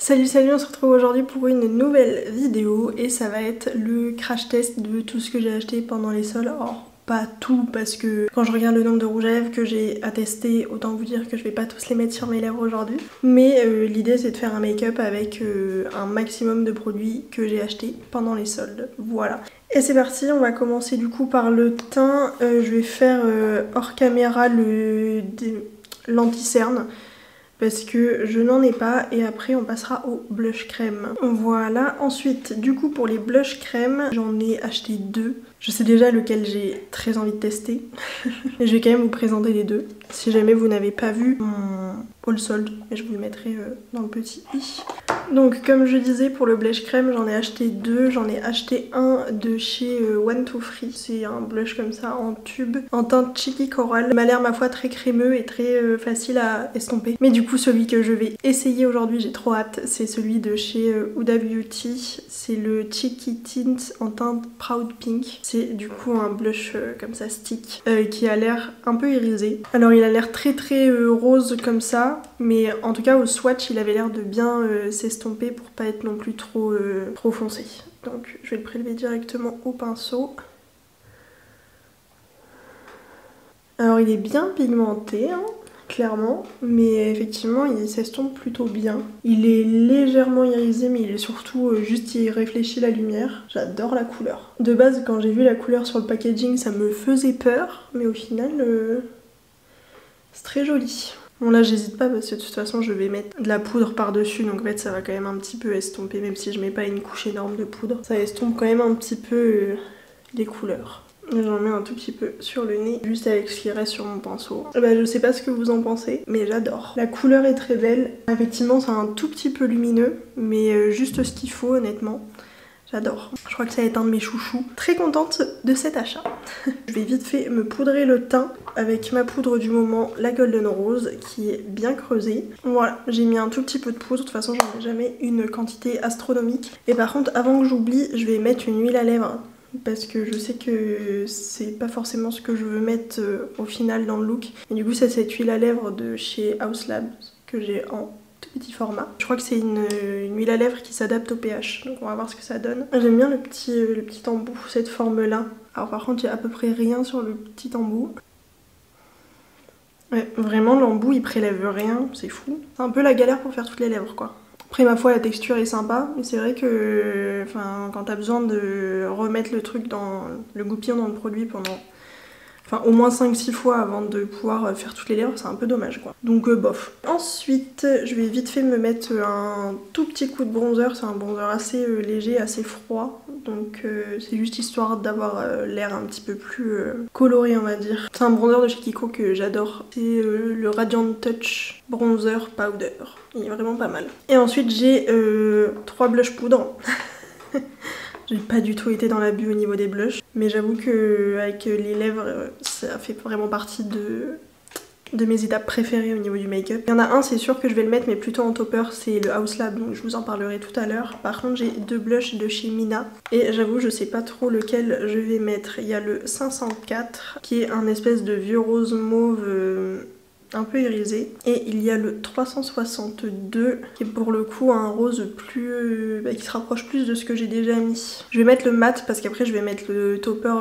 Salut salut, on se retrouve aujourd'hui pour une nouvelle vidéo et ça va être le crash test de tout ce que j'ai acheté pendant les soldes. Alors pas tout parce que quand je regarde le nombre de rouges à lèvres que j'ai à tester, autant vous dire que je vais pas tous les mettre sur mes lèvres aujourd'hui. Mais l'idée c'est de faire un make-up avec un maximum de produits que j'ai achetés pendant les soldes. Voilà. Et c'est parti, on va commencer du coup par le teint. Je vais faire hors caméra l'anti-cerne parce que je n'en ai pas et après on passera au blush crème. Voilà, ensuite du coup pour les blush crème, j'en ai acheté deux. Je sais déjà lequel j'ai très envie de tester. Et je vais quand même vous présenter les deux. Si jamais vous n'avez pas vu mon haul solde, je vous le mettrai dans le petit i. Donc comme je disais pour le blush crème, j'en ai acheté deux. J'en ai acheté un de chez One to Free. C'est un blush comme ça en tube, en teinte Cheeky Coral. Il m'a l'air ma foi très crémeux et très facile à estomper. Mais du coup celui que je vais essayer aujourd'hui, j'ai trop hâte, c'est celui de chez Huda Beauty. C'est le Cheeky Tint en teinte Proud Pink. C'est du coup un blush comme ça stick qui a l'air un peu irisé. Alors il a l'air très rose comme ça, mais en tout cas au swatch il avait l'air de bien s'estomper pour pas être non plus trop foncé. Donc je vais le prélever directement au pinceau. Alors il est bien pigmenté hein, clairement, mais effectivement il s'estompe plutôt bien. Il est légèrement irisé mais il est surtout juste il réfléchit la lumière. J'adore la couleur. De base quand j'ai vu la couleur sur le packaging ça me faisait peur, mais au final c'est très joli. Bon là j'hésite pas parce que de toute façon je vais mettre de la poudre par dessus, donc en fait ça va quand même un petit peu estomper, même si je mets pas une couche énorme de poudre. Ça estompe quand même un petit peu les couleurs. J'en mets un tout petit peu sur le nez, juste avec ce qui reste sur mon pinceau. Bah, je sais pas ce que vous en pensez, mais j'adore. La couleur est très belle. Effectivement, c'est un tout petit peu lumineux, mais juste ce qu'il faut, honnêtement. J'adore. Je crois que ça va être un de mes chouchous. Très contente de cet achat. Je vais vite fait me poudrer le teint avec ma poudre du moment, la Golden Rose, qui est bien creusée. Voilà, j'ai mis un tout petit peu de poudre. De toute façon, j'en ai jamais une quantité astronomique. Et par contre, avant que j'oublie, je vais mettre une huile à lèvres. Parce que je sais que c'est pas forcément ce que je veux mettre au final dans le look. Et du coup c'est cette huile à lèvres de chez Haus Labs que j'ai en tout petit format. Je crois que c'est une huile à lèvres qui s'adapte au pH, donc on va voir ce que ça donne. J'aime bien le petit embout, cette forme là. Alors par contre il y a à peu près rien sur le petit embout. Ouais, vraiment l'embout il prélève rien, c'est fou. C'est un peu la galère pour faire toutes les lèvres quoi. Après ma foi la texture est sympa, mais c'est vrai que quand t'as besoin de remettre le truc dans le goupillon dans le produit pendant au moins 5-6 fois avant de pouvoir faire toutes les lèvres, c'est un peu dommage quoi. Donc bof. Ensuite je vais vite fait me mettre un tout petit coup de bronzer, c'est un bronzer assez léger, assez froid. Donc c'est juste histoire d'avoir l'air un petit peu plus coloré on va dire. C'est un bronzer de chez Kiko que j'adore, c'est le Radiant Touch Bronzer Powder. Il est vraiment pas mal. Et ensuite j'ai 3 blush poudres. J'ai pas du tout été dans l'abus au niveau des blushs, mais j'avoue que avec les lèvres, ça fait vraiment partie de mes étapes préférées au niveau du make-up. Il y en a un, c'est sûr que je vais le mettre, mais plutôt en topper, c'est le Haus Lab, donc je vous en parlerai tout à l'heure. Par contre, j'ai 2 blushs de chez Mina, et j'avoue, je sais pas trop lequel je vais mettre. Il y a le 504, qui est un espèce de vieux rose mauve un peu irisé, et il y a le 362 qui est pour le coup un rose plus qui se rapproche plus de ce que j'ai déjà mis. Je vais mettre le mat parce qu'après je vais mettre le topper,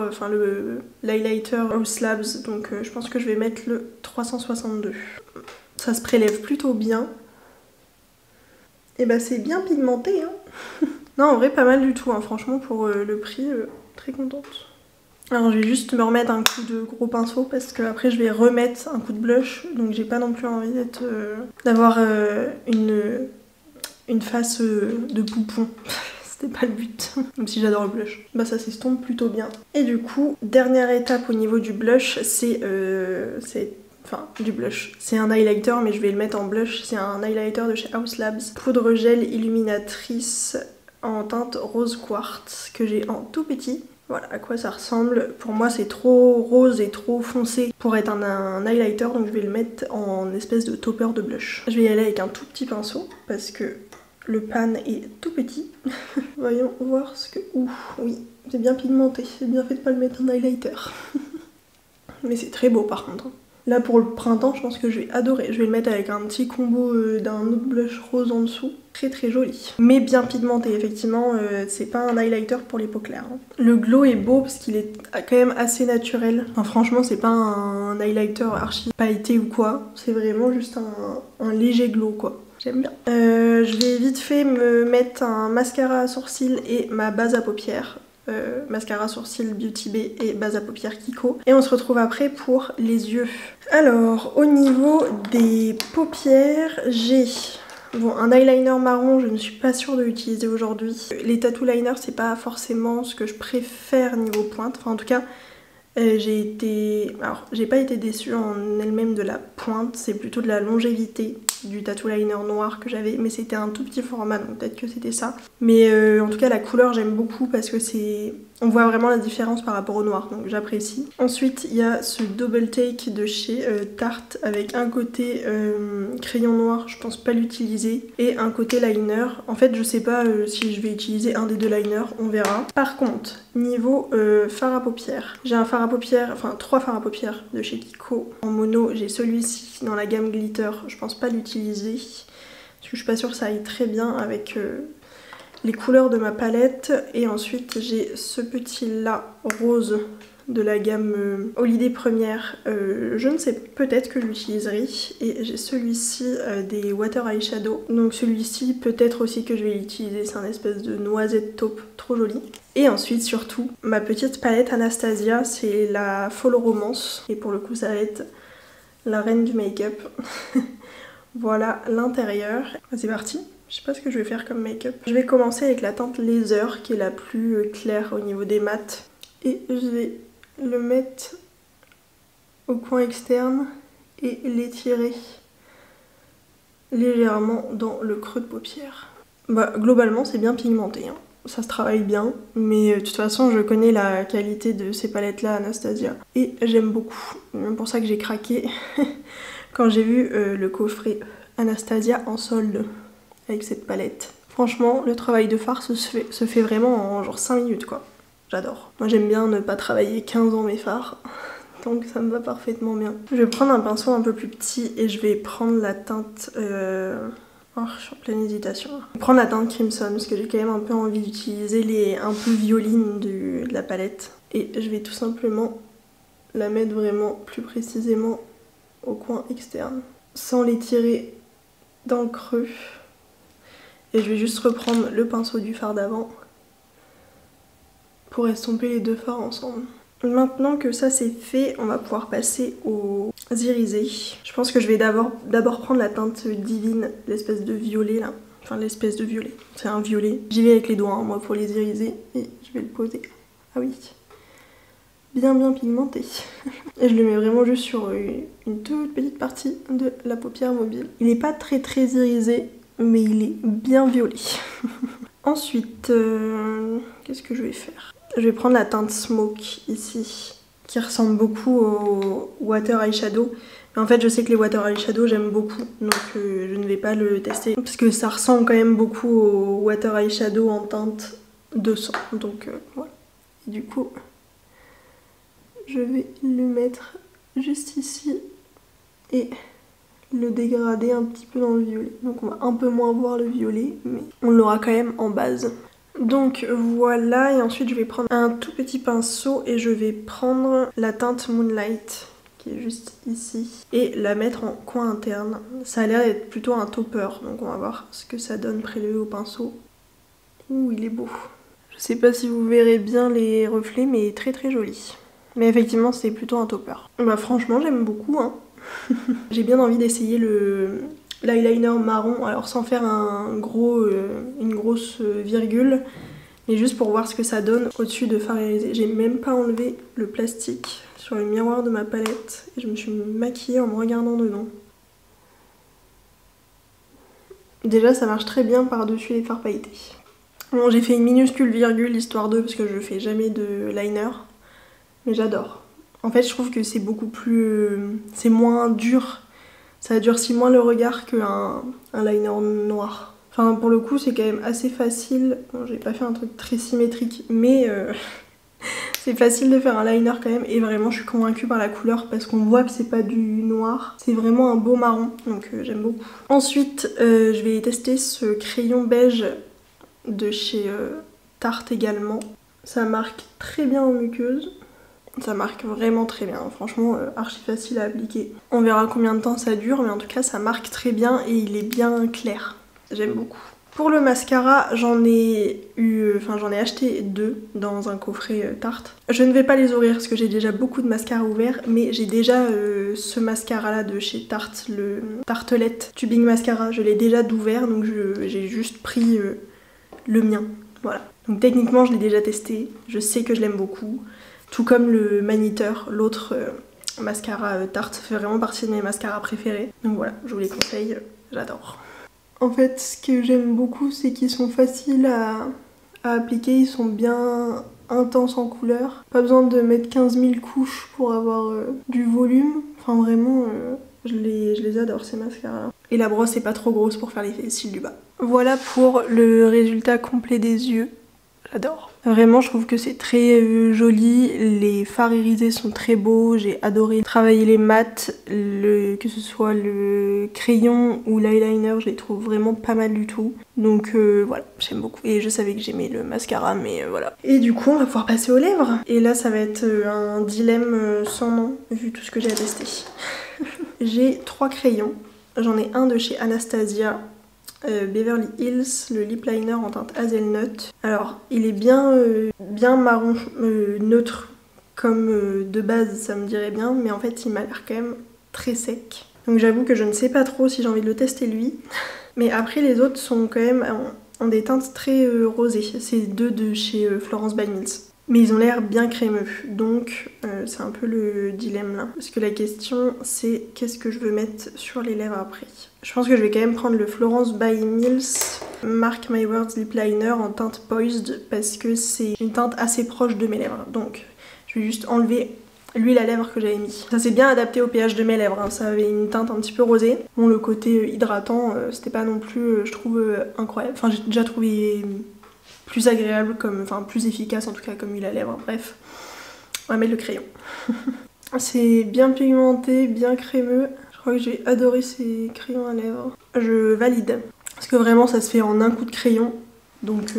l'highlighter Haus Labs, donc je pense que je vais mettre le 362. Ça se prélève plutôt bien. Et bah c'est bien pigmenté hein. Non en vrai pas mal du tout hein. Franchement pour le prix, très contente. Alors je vais juste me remettre un coup de gros pinceau parce que après je vais remettre un coup de blush, donc j'ai pas non plus envie d'avoir une face de poupon. C'était pas le but, même si j'adore le blush. Bah ça s'estompe plutôt bien. Et du coup, dernière étape au niveau du blush, c'est du blush. C'est un highlighter mais je vais le mettre en blush, c'est un highlighter de chez Haus Labs. Poudre gel illuminatrice en teinte rose quartz que j'ai en tout petit. Voilà à quoi ça ressemble. Pour moi c'est trop rose et trop foncé pour être un highlighter, donc je vais le mettre en espèce de topper de blush. Je vais y aller avec un tout petit pinceau parce que le pan est tout petit. Voyons voir ce que... Ouh, oui, c'est bien pigmenté. C'est bien fait de pas le mettre en highlighter. Mais c'est très beau par contre. Là pour le printemps, je pense que je vais adorer. Je vais le mettre avec un petit combo d'un autre blush rose en dessous. Très très joli. Mais bien pigmenté, effectivement, c'est pas un highlighter pour les peaux claires. Hein. Le glow est beau parce qu'il est quand même assez naturel. Enfin, franchement, c'est pas un highlighter archi pailleté ou quoi. C'est vraiment juste un léger glow quoi. J'aime bien. Je vais vite fait me mettre un mascara à sourcils et ma base à paupières. Mascara sourcils Beauty Bay et base à paupières Kiko. Et on se retrouve après pour les yeux. Alors, au niveau des paupières, j'ai... Bon, un eyeliner marron, je ne suis pas sûre de l'utiliser aujourd'hui. Les tattoo liners, c'est pas forcément ce que je préfère niveau pointe. Enfin, en tout cas, j'ai pas été déçue en elle-même de la pointe. C'est plutôt de la longévité du tattoo liner noir que j'avais. Mais c'était un tout petit format, donc peut-être que c'était ça. Mais en tout cas, la couleur, j'aime beaucoup parce que c'est... On voit vraiment la différence par rapport au noir, donc j'apprécie. Ensuite, il y a ce double take de chez Tarte avec un côté crayon noir, je pense pas l'utiliser, et un côté liner. En fait, je sais pas si je vais utiliser un des deux liners, on verra. Par contre, niveau fard à paupières, j'ai un fard à paupières, enfin 3 fards à paupières de chez Kiko. En mono, j'ai celui-ci dans la gamme glitter, je pense pas l'utiliser, parce que je suis pas sûre que ça aille très bien avec... les couleurs de ma palette. Et ensuite j'ai ce petit là rose de la gamme Holiday Première, je ne sais, peut-être que je l'utiliserai. Et j'ai celui-ci des Water Eyeshadow, donc celui-ci peut-être aussi que je vais l'utiliser, c'est un espèce de noisette taupe trop joli. Et ensuite surtout ma petite palette Anastasia, c'est la Fall Romance, et pour le coup ça va être la reine du make-up. Voilà l'intérieur, c'est parti. Je sais pas ce que je vais faire comme make-up. Je vais commencer avec la teinte Laser qui est la plus claire au niveau des mats. Et je vais le mettre au coin externe et l'étirer légèrement dans le creux de paupière. Bah globalement c'est bien pigmenté, hein. Ça se travaille bien. Mais de toute façon je connais la qualité de ces palettes là Anastasia. Et j'aime beaucoup. C'est même pour ça que j'ai craqué quand j'ai vu le coffret Anastasia en solde. Avec cette palette. Franchement, le travail de fard se fait vraiment en genre 5 minutes quoi. J'adore. Moi j'aime bien ne pas travailler 15 ans mes fards. Donc ça me va parfaitement bien. Je vais prendre un pinceau un peu plus petit et je vais prendre la teinte... Oh, je suis en pleine hésitation. Je vais prendre la teinte Crimson parce que j'ai quand même un peu envie d'utiliser les un peu violines de la palette. Et je vais tout simplement la mettre vraiment plus précisément au coin externe. Sans l'étirer dans le creux. Et je vais juste reprendre le pinceau du fard d'avant pour estomper les deux fards ensemble. Maintenant que ça c'est fait, on va pouvoir passer aux irisés. Je pense que je vais d'abord prendre la teinte Divine, l'espèce de violet là. Enfin l'espèce de violet, c'est un violet. J'y vais avec les doigts hein, moi pour les iriser et je vais le poser. Ah oui, bien pigmenté. Et je le mets vraiment juste sur une toute petite partie de la paupière mobile. Il n'est pas très irisé, mais il est bien violet. Ensuite, qu'est-ce que je vais faire? Je vais prendre la teinte Smoke ici, qui ressemble beaucoup au Water Eyeshadow. Mais en fait, je sais que les Water Eyeshadow, j'aime beaucoup, donc je ne vais pas le tester. Parce que ça ressemble quand même beaucoup au Water Eyeshadow en teinte 200. Donc voilà. Et du coup, je vais le mettre juste ici et le dégrader un petit peu dans le violet. Donc on va un peu moins voir le violet, mais on l'aura quand même en base. Donc voilà, et ensuite je vais prendre un tout petit pinceau et je vais prendre la teinte Moonlight qui est juste ici et la mettre en coin interne. Ça a l'air d'être plutôt un topper, donc on va voir ce que ça donne prélevé au pinceau. Ouh, il est beau. Je sais pas si vous verrez bien les reflets, mais très joli. Mais effectivement c'est plutôt un topper. Bah franchement j'aime beaucoup hein. J'ai bien envie d'essayer l'eyeliner marron, alors sans faire une grosse virgule, mais juste pour voir ce que ça donne au-dessus de fard irisé. J'ai même pas enlevé le plastique sur le miroir de ma palette et je me suis maquillée en me regardant dedans. Déjà ça marche très bien par-dessus les fards pailletés. Bon, j'ai fait une minuscule virgule histoire de, parce que je fais jamais de liner, mais j'adore. En fait, je trouve que c'est beaucoup plus... c'est moins dur. Ça durcit moins le regard qu'un liner noir. Enfin, pour le coup, c'est quand même assez facile. Bon, j'ai pas fait un truc très symétrique, mais C'est facile de faire un liner quand même et vraiment je suis convaincue par la couleur parce qu'on voit que c'est pas du noir. C'est vraiment un beau marron donc j'aime beaucoup. Ensuite je vais tester ce crayon beige de chez Tarte également. Ça marque très bien en muqueuse. Ça marque vraiment très bien, franchement archi facile à appliquer. On verra combien de temps ça dure mais en tout cas ça marque très bien et il est bien clair. J'aime beaucoup. Pour le mascara, j'en ai acheté 2 dans un coffret Tarte. Je ne vais pas les ouvrir parce que j'ai déjà beaucoup de mascara ouverts, mais j'ai déjà ce mascara là de chez Tarte, le Tartelette Tubing Mascara, je l'ai déjà d'ouvert donc j'ai juste pris le mien, voilà. Donc techniquement je l'ai déjà testé, je sais que je l'aime beaucoup, tout comme le Maniteur, l'autre mascara Tarte, fait vraiment partie de mes mascaras préférés. Donc voilà, je vous les conseille, j'adore. En fait, ce que j'aime beaucoup, c'est qu'ils sont faciles à appliquer, ils sont bien intenses en couleur. Pas besoin de mettre 15 000 couches pour avoir du volume. Enfin vraiment, je les adore ces mascaras. Et la brosse est pas trop grosse pour faire les cils du bas. Voilà pour le résultat complet des yeux. J'adore. Vraiment, je trouve que c'est très joli. Les fards irisés sont très beaux. J'ai adoré travailler les mats. Que ce soit le crayon ou l'eyeliner, je les trouve vraiment pas mal du tout. Donc voilà, j'aime beaucoup. Et je savais que j'aimais le mascara, mais voilà. Et du coup, on va pouvoir passer aux lèvres. Et là, ça va être un dilemme sans nom, vu tout ce que j'ai à tester. J'ai 3 crayons. J'en ai un de chez Anastasia. Beverly Hills, le lip liner en teinte hazelnut. Alors il est bien marron neutre comme de base ça me dirait bien, mais en fait il m'a l'air quand même très sec. Donc j'avoue que je ne sais pas trop si j'ai envie de le tester lui. Mais après les autres sont quand même en des teintes très rosées. C'est 2 de chez Florence by Mills. Mais ils ont l'air bien crémeux, donc c'est un peu le dilemme là. Parce que la question c'est qu'est-ce que je veux mettre sur les lèvres après. Je pense que je vais quand même prendre le Florence by Mills Mark My Words Lip Liner en teinte Poised parce que c'est une teinte assez proche de mes lèvres. Donc je vais juste enlever l'huile à lèvres que j'avais mis. Ça s'est bien adapté au pH de mes lèvres, hein. Ça avait une teinte un petit peu rosée. Bon, le côté hydratant c'était pas non plus, je trouve, incroyable. Enfin j'ai déjà trouvé plus agréable, enfin plus efficace en tout cas comme huile à lèvres, bref. On va mettre le crayon. C'est bien pigmenté, bien crémeux. Je crois que j'ai adoré ces crayons à lèvres. Je valide. Parce que vraiment ça se fait en un coup de crayon. Donc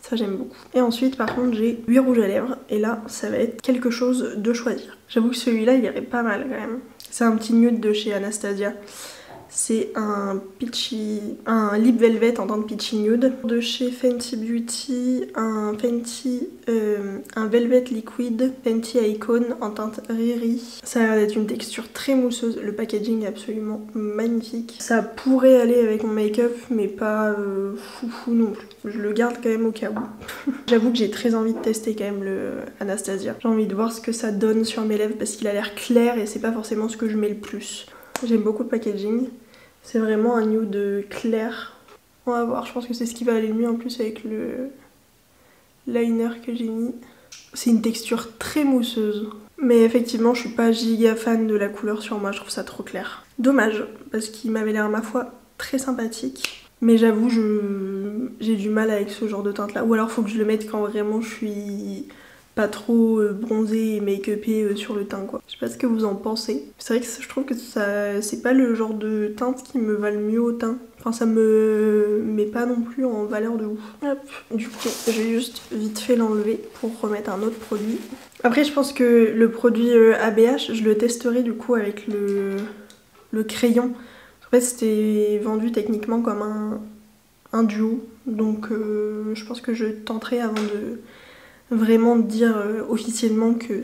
ça j'aime beaucoup. Et ensuite par contre j'ai 8 rouges à lèvres. Et là ça va être quelque chose de choisir. J'avoue que celui-là il irait pas mal quand même. C'est un petit nude de chez Anastasia. C'est un lip velvet en teinte peachy nude. De chez Fenty Beauty, un velvet liquid Fenty Icon en teinte Riri. Ça a l'air d'être une texture très mousseuse. Le packaging est absolument magnifique. Ça pourrait aller avec mon make-up, mais pas foufou non plus. Je le garde quand même au cas où. J'avoue que j'ai très envie de tester quand même le Anastasia. J'ai envie de voir ce que ça donne sur mes lèvres parce qu'il a l'air clair et c'est pas forcément ce que je mets le plus. J'aime beaucoup le packaging. C'est vraiment un nude clair. On va voir, je pense que c'est ce qui va aller le mieux en plus avec le liner que j'ai mis. C'est une texture très mousseuse. Mais effectivement, je suis pas giga fan de la couleur sur moi, je trouve ça trop clair. Dommage, parce qu'il m'avait l'air, ma foi, très sympathique. Mais j'avoue, j'ai du mal avec ce genre de teinte là. Ou alors faut que je le mette quand vraiment je suis pas trop bronzée et make-upée sur le teint quoi. Je sais pas ce que vous en pensez. C'est vrai que je trouve que c'est pas le genre de teinte qui me va le mieux au teint. Enfin ça me met pas non plus en valeur de ouf. Hop. Du coup je vais juste vite fait l'enlever pour remettre un autre produit. Après je pense que le produit ABH je le testerai du coup avec le crayon. En fait c'était vendu techniquement comme un duo. Donc je pense que je tenterai avant de vraiment dire officiellement que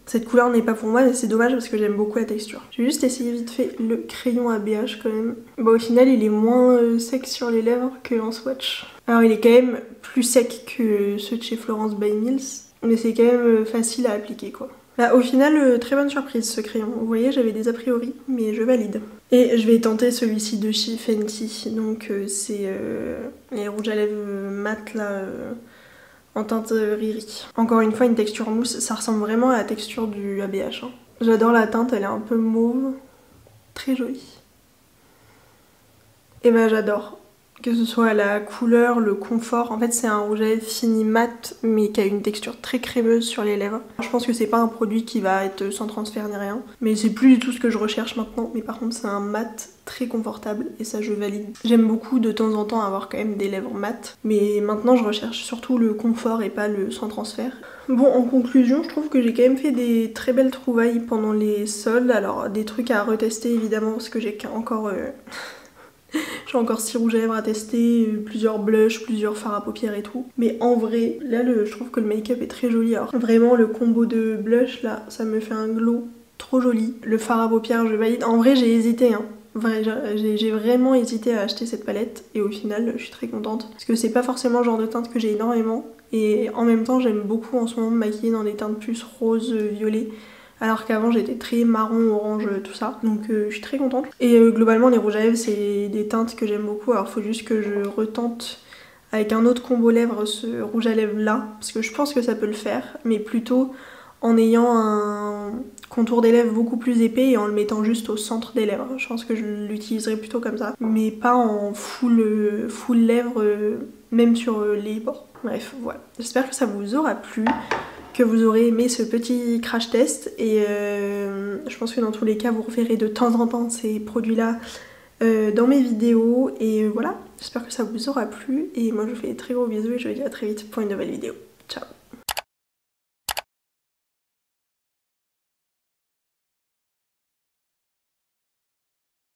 cette couleur n'est pas pour moi. C'est dommage parce que j'aime beaucoup la texture. Je vais juste essayer vite fait le crayon ABH quand même. Bon au final il est moins sec sur les lèvres qu'en swatch. Alors il est quand même plus sec que ceux de chez Florence by Mills. Mais c'est quand même facile à appliquer quoi. Bah, au final très bonne surprise ce crayon. Vous voyez j'avais des a priori mais je valide. Et je vais tenter celui-ci de chez Fenty. Donc c'est les rouges à lèvres mat là. En teinte Riri. Encore une fois une texture mousse, ça ressemble vraiment à la texture du ABH. Hein. J'adore la teinte, elle est un peu mauve, très jolie. Et bah j'adore. Que ce soit la couleur, le confort, en fait c'est un rouge à lèvres fini mat mais qui a une texture très crémeuse sur les lèvres. Je pense que c'est pas un produit qui va être sans transfert ni rien, mais c'est plus du tout ce que je recherche maintenant. Mais par contre c'est un mat très confortable et ça je valide. J'aime beaucoup de temps en temps avoir quand même des lèvres mat, mais maintenant je recherche surtout le confort et pas le sans transfert. Bon, en conclusion, je trouve que j'ai quand même fait des très belles trouvailles pendant les soldes. Alors des trucs à retester évidemment parce que j'ai encore... J'ai encore 6 rouges à lèvres à tester, plusieurs blushs, plusieurs fards à paupières et tout. Mais en vrai, là je trouve que le make-up est très joli. Alors vraiment le combo de blush là, ça me fait un glow trop joli. Le fard à paupières je valide. En vrai j'ai hésité hein. J'ai vraiment hésité à acheter cette palette et au final je suis très contente. Parce que c'est pas forcément le genre de teinte que j'ai énormément. Et en même temps j'aime beaucoup en ce moment me maquiller dans des teintes plus rose, violet. Alors qu'avant j'étais très marron, orange, tout ça. Donc je suis très contente. Et globalement les rouges à lèvres c'est des teintes que j'aime beaucoup. Alors faut juste que je retente avec un autre combo lèvres ce rouge à lèvres là. Parce que je pense que ça peut le faire. Mais plutôt en ayant un contour des lèvres beaucoup plus épais et en le mettant juste au centre des lèvres. Je pense que je l'utiliserai plutôt comme ça. Mais pas en full lèvres, même sur les bords. Bref, voilà. J'espère que ça vous aura plu, que vous aurez aimé ce petit crash test et je pense que dans tous les cas vous reverrez de temps en temps ces produits là dans mes vidéos et voilà, j'espère que ça vous aura plu et moi je vous fais des très gros bisous et je vous dis à très vite pour une nouvelle vidéo.